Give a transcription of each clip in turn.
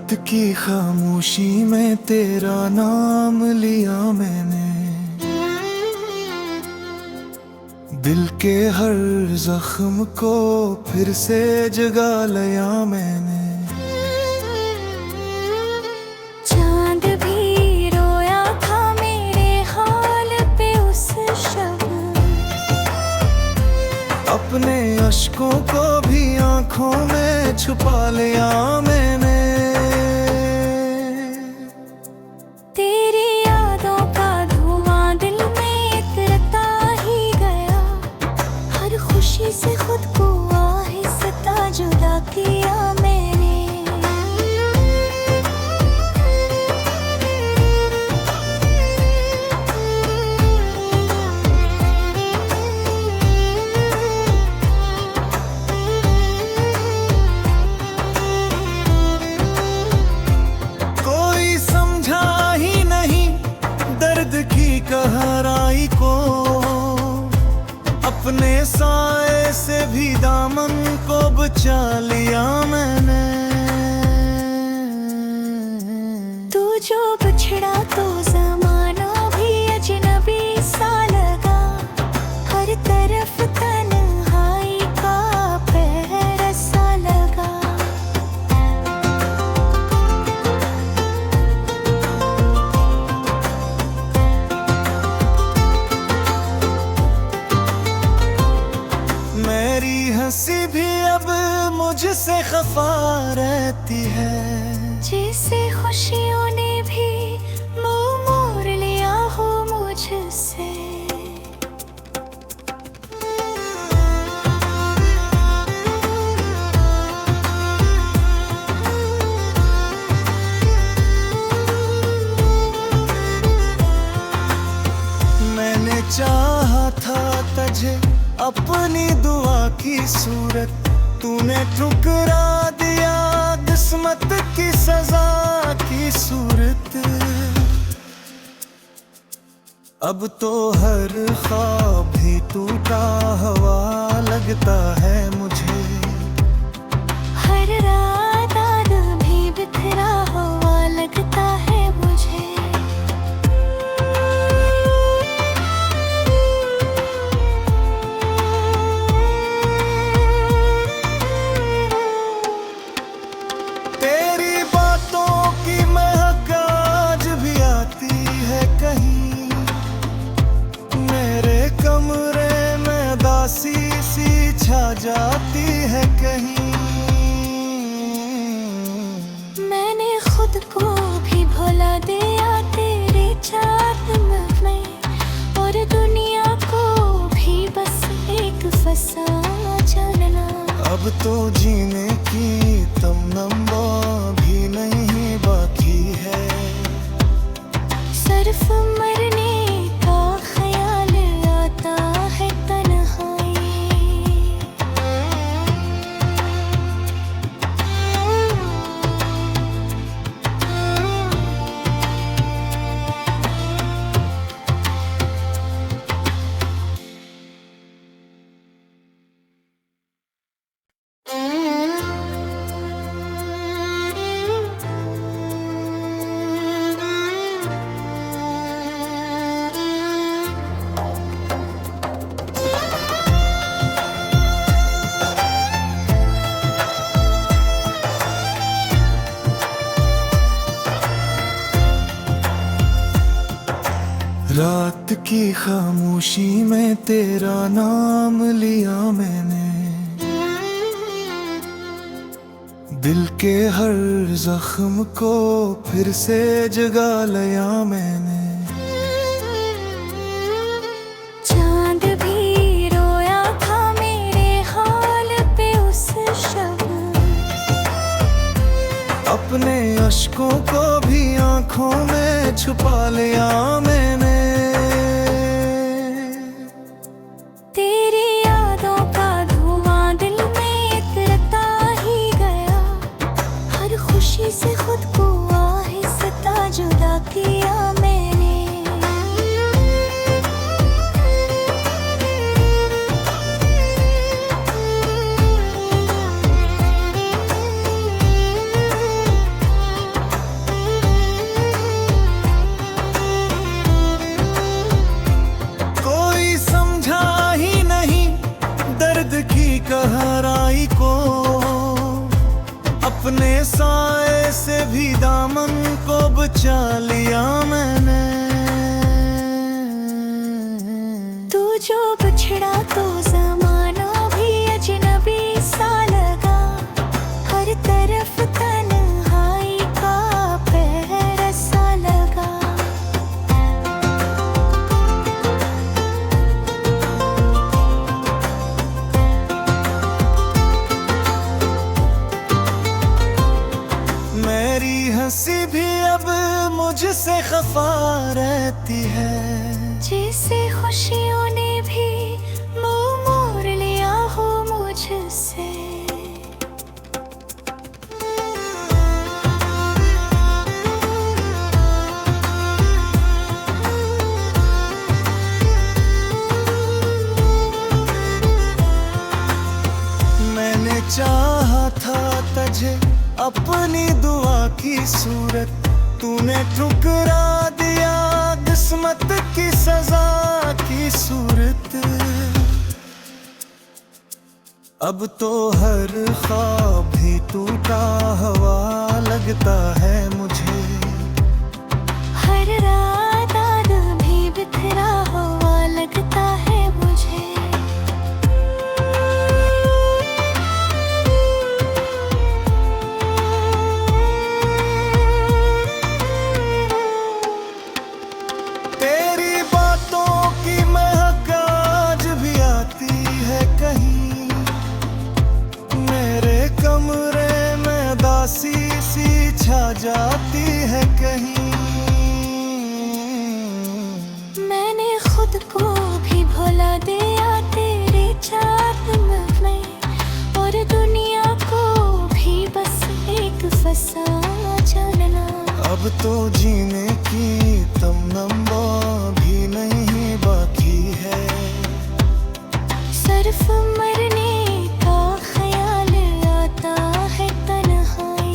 रात की खामोशी में तेरा नाम लिया मैंने, दिल के हर जख्म को फिर से जगा लिया मैंने। चांद भी रोया था मेरे हाल पे उस शब, अपने अश्कों को भी आंखों में छुपा लिया मैंने। तेरी यादों का धुआं दिल में इतरता ही गया, हर खुशी से खुद को आहिस्ता जुदा किया मैंने। कोई समझा ही नहीं दर्द की गहराई को, अपने साए से भी दामन को बचा लिया मैंने। तू जो बिछड़ा तो ज़माना भी अजनबी सा लगा, हर तरफ तन्हाई का पहरा सा लगा। मेरी हंसी भी अब मुझसे खफा रहती है, जैसे खुशियों ने भी मुंह मोड़ लिया हो मुझसे। मैंने चाहा था तुझे अपनी दुआ की सूरत, तूने ठुकरा दिया किस्मत की सजा की सूरत। अब तो हर ख्वाब भी टूटा हुआ लगता है मुझे, हर रात आदम भी बिखरा हुआ लगता है मुझे। तेरी बातों की महक आज भी आती है कहीं, मेरे कमरे में दासी सी छा जाती है कहीं। मैंने खुद को भी भुला दिया तेरे चाहत में, और दुनिया को भी बस एक फसाना चलना। अब तो जीने की तमन्ना भी नहीं बाकी है, सिर्फ मरने का ख्याल आता है तन्हाई। रात की खामोशी में तेरा नाम लिया मैंने, दिल के हर जख्म को फिर से जगा लिया मैंने। चांद भी रोया था मेरे हाल पे उस शब, अपने अश्कों को भी आंखों में छुपा लिया मैंने। तेरी यादों का धुआं दिल में इतरता ही गया, हर खुशी से खुद को आहिस्ता जुदा किया मैंने। अपने साए से भी दामन को बचा लिया मैंने। तू जो बिछड़ा तो ज़माना भी अजनबी सा लगा, हर तरफ तन्हाई का पहरा सा लगा। मेरी हंसी भी अब मुझसे खफा रहती है, जैसे खुशियों ने भी मुंह मोड़ लिया हो मुझसे। मैंने चाहा था तुझे अपनी दुआ की सूरत, तूने ठुकरा दिया किस्मत की सजा की सूरत। अब तो हर ख्वाब भी टूटा हुआ लगता है मुझे, हर रात आदम भी बिखरा हुआ लगता है मुझे। तेरी बातों की महक आज भी आती है कहीं, मेरे कमरे में दासी सी छा जाती है कहीं। मैंने खुद को भी भुला दिया तेरे चाहत में, और दुनिया को भी बस एक फसाना जानना। अब तो जीने की तमन्ना भी नहीं बाकी है, सिर्फ मरने का ख्याल आता है तन्हाई।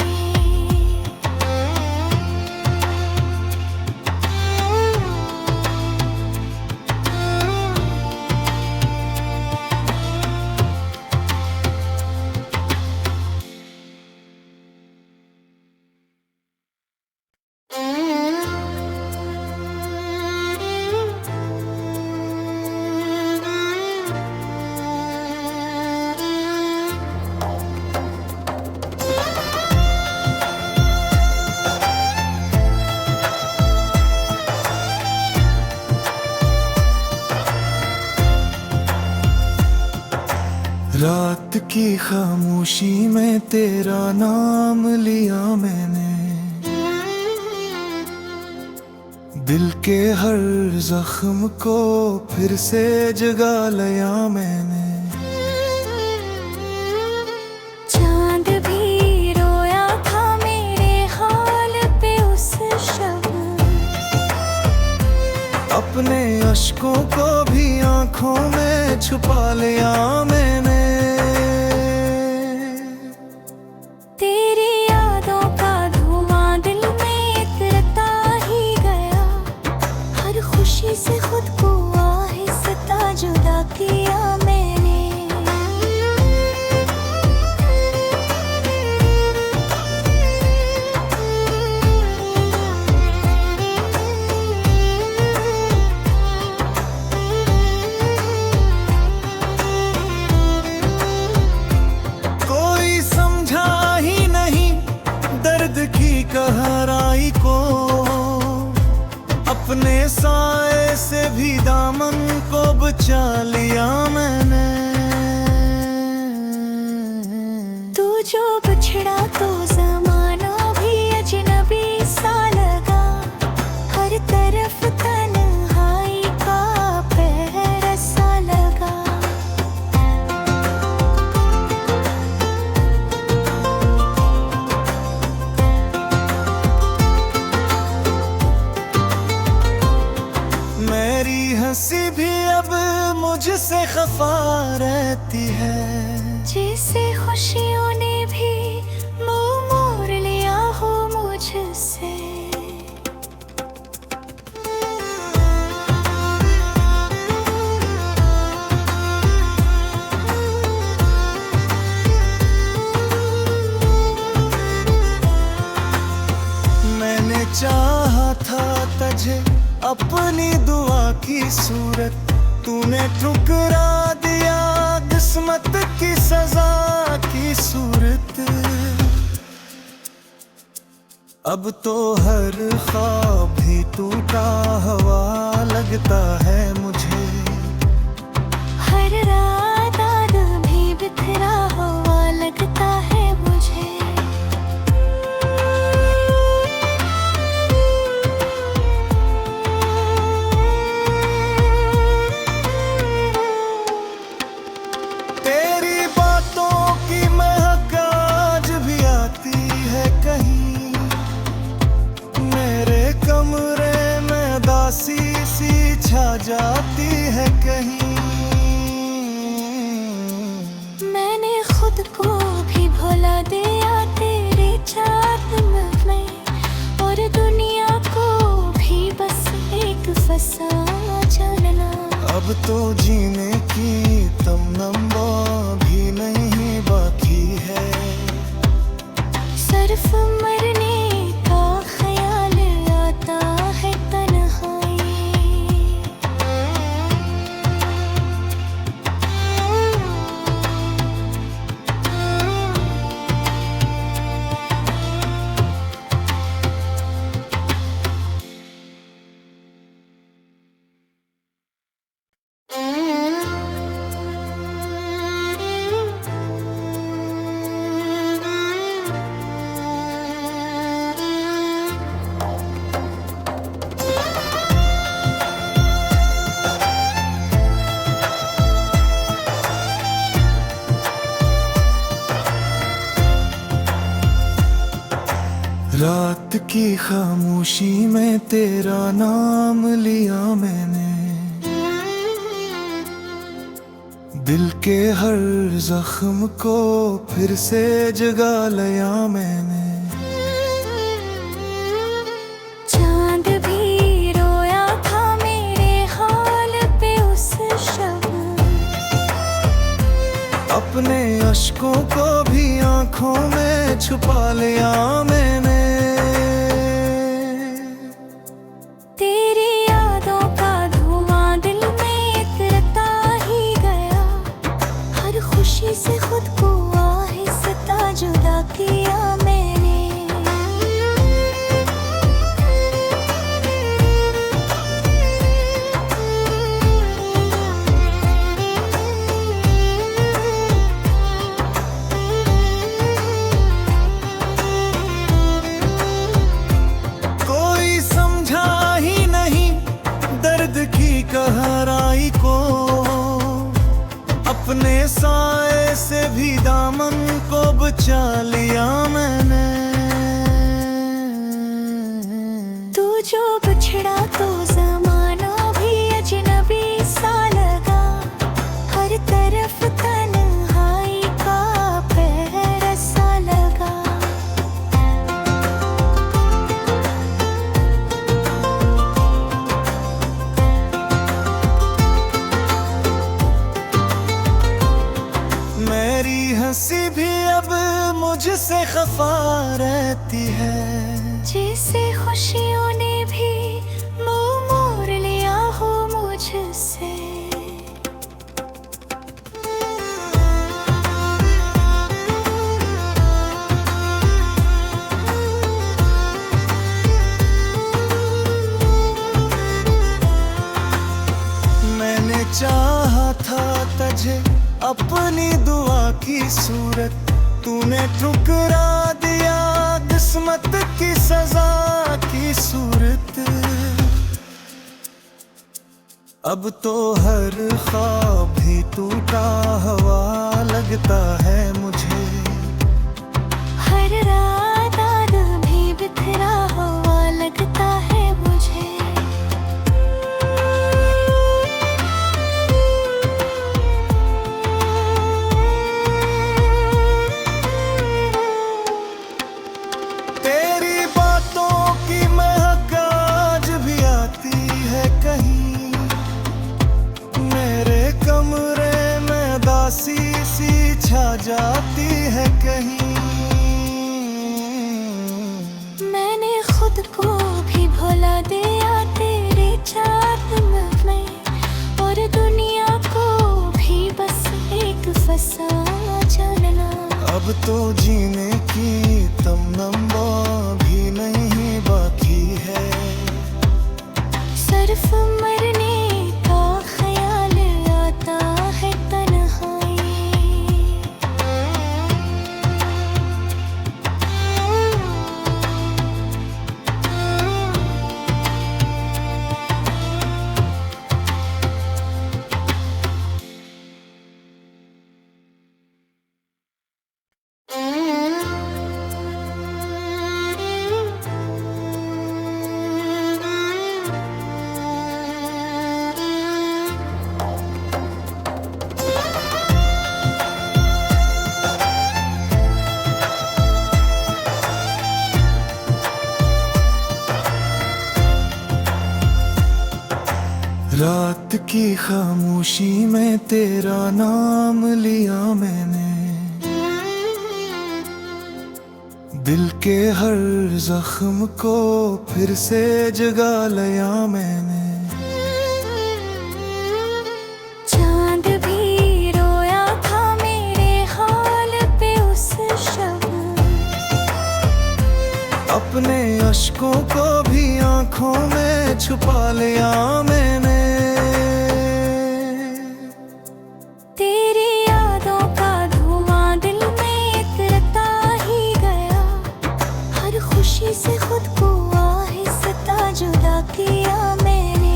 रात की खामोशी में तेरा नाम लिया मैंने, दिल के हर जख्म को फिर से जगा लिया मैंने। चांद भी रोया था मेरे हाल पे उस शब, अपने अश्कों को भी आंखों में छुपा लिया मैंने। तेरी यादों का धुआं दिल में इतरता ही गया, हर खुशी से खुद को आहिस्ता जुदा किया मैंने। कोई समझा ही नहीं दर्द की गहराई को, अपने साए से भी दामन को बचा लिया मैंने। तू जो बिछड़ा तो ज़माना भी अजनबी सा लगा, हर तरफ तन्हाई का पहरा सा लगा। मेरी हंसी भी अब मुझसे खफा रहती है, जैसे खुशियों ने भी मुंह मोड़ लिया हो मुझसे। सूरत तूने ठुकरा दिया, किस्मत की सजा की सूरत। अब तो हर ख्वाब भी टूटा हुआ लगता है मुझे, हर रात आग भी बिखरा हुआ लगता है मुझे। तेरी बातों की महक आज भी आती है कहीं, मेरे कमरे में दासी सी छा जाती है कहीं। मैंने खुद को भी भुला दिया तेरे चाहत में, और दुनिया को भी बस एक फसाना जानना। अब तो जीने की तमन्ना भी नहीं बाकी है, सिर्फ मरने का ख्याल आता है तन्हाई। रात की खामोशी में तेरा नाम लिया मैंने, दिल के हर जख्म को फिर से जगा लिया मैंने। चांद भी रोया था मेरे हाल पे उस शब, अपने अश्कों को भी आंखों में छुपा लिया मैंने। तेरी यादों का धुआं दिल में इतरता ही गया, हर खुशी से खुद को आहिस्ता जुदा किया मैंने। कोई समझा ही नहीं दर्द की गहराई को, अपने साए से भी दामन को बचा लिया मैंने। तू जो बिछड़ा तो ज़माना भी अजनबी सा लगा, हर तरफ तन्हाई का पहरा सा लगा। मेरी हंसी भी अब मुझसे खफा रहती है, जैसे खुशियों ने भी मुंह मोड़ लिया हो मुझसे। मैंने चाहा था तुझे अपनी दुआ की सूरत तूने ठुकरा दिया, किस्मत की सजा की सूरत। अब तो हर ख्वाब भी टूटा हुआ लगता है मुझे, हर रात आग भी बिखरा हुआ लगता है मुझे। तेरी बातों की महक आज भी आती है कहीं, मेरे कमरे में दासी सी छा जाती है कहीं। मैंने खुद को भी भुला दिया तेरे चाहत में, अब तो जीने की तमन्ना भी नहीं बाकी है। सिर्फ मरने का ख्याल आता है तन्हाई। रात की खामोशी में तेरा नाम लिया मैंने, दिल के हर जख्म को फिर से जगा लिया मैंने। चांद भी रोया था मेरे हाल पे उस शब, अपने अश्कों को भी आंखों में छुपा लिया मैंने। तेरी यादों का धुआं दिल में इतरता ही गया, हर खुशी से खुद को आहिस्ता जुदा किया मैंने।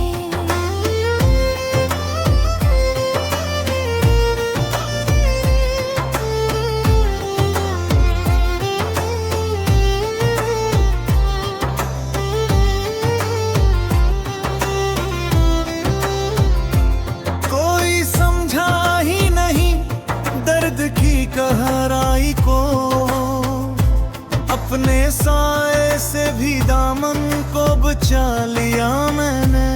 कोई समझा ही नहीं दर्द की गहराई को, अपने साए से भी दामन को बचा लिया मैंने।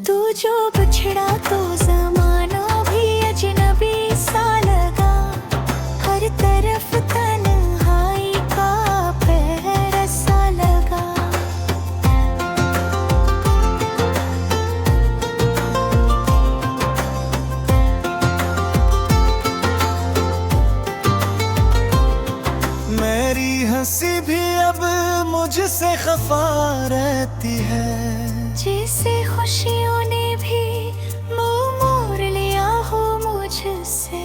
तू जो बिछड़ा तो जमाना भी अजनबी सा लगा, हर तरफ तन्हाई का पहरा सा लगा। मेरी हंसी भी अब मुझसे खफा रहती है, जैसे खुशियों ने भी मुंह मोड़ लिया हो मुझसे।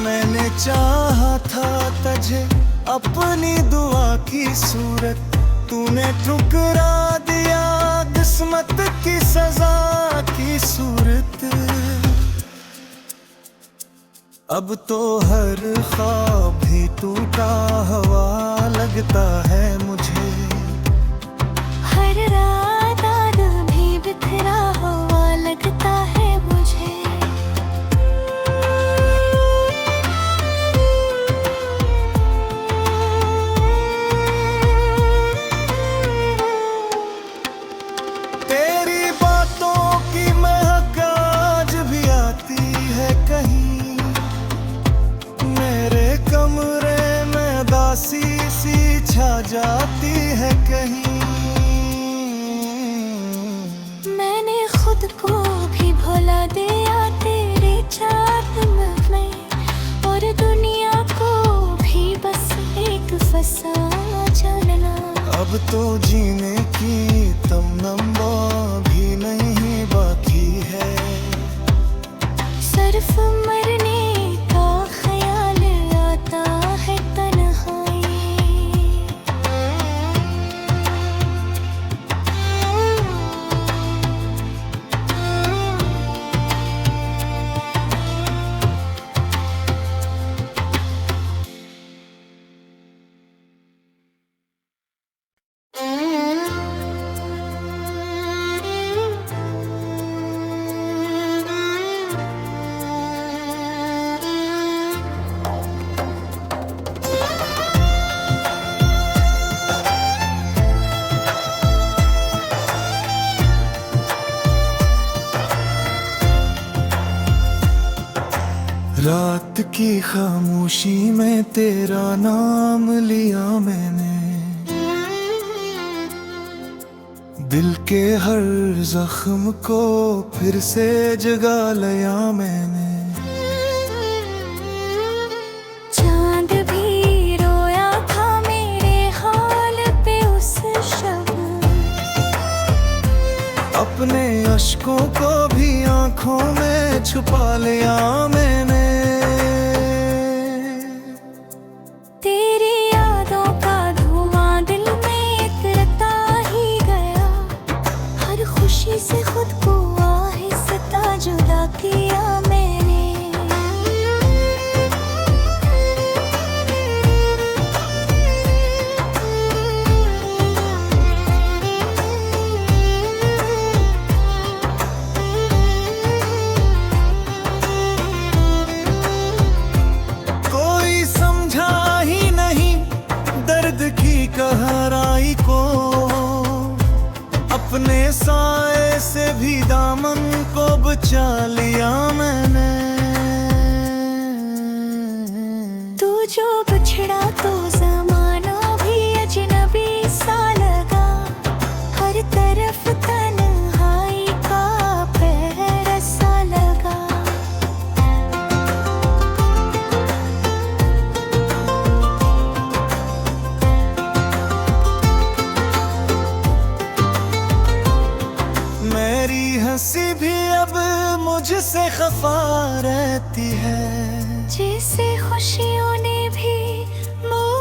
मैंने चाहा था तुझे अपनी दुआ की सूरत, तूने ठुकरा दिया किस्मत की सजा की सूरत। अब तो हर ख्वाब भी टूटा हुआ लगता है मुझे, हर रात आग भी बिखरा हुआ लगता है मुझे। तेरी बातों की महक आज भी आती है कहीं, मेरे कमरे में दासी सी छा जाती है कहीं। मैंने खुद को भी भुला दिया तेरे चाहत में, और दुनिया को भी बस एक फसाना जानना। अब तो जीने की तमन्ना भी नहीं बाकी है। सिर्फ मरने का ख्याल आता है तन्हाई। रात की खामोशी में तेरा नाम लिया मैंने, दिल के हर जख्म को फिर से जगा लिया मैंने। चांद भी रोया था मेरे हाल पे उस शब, अपने अश्कों को भी आंखों में छुपा लिया मैंने। तेरी यादों का धुआं दिल में इतरता ही गया, हर खुशी से खुद को आहिस्ता जुदा किया मैंने। कोई समझा ही नहीं दर्द की गहराई को, अपने साए से भी दामन को बचा लिया मैंने। तू जो बिछड़ा तो जमाना भी अजनबी सा लगा, हर तरफ तन्हाई का पहरा सा लगा। मेरी हंसी भी अब मुझसे खफा रहती है, जैसे खुशियों ने भी मुझ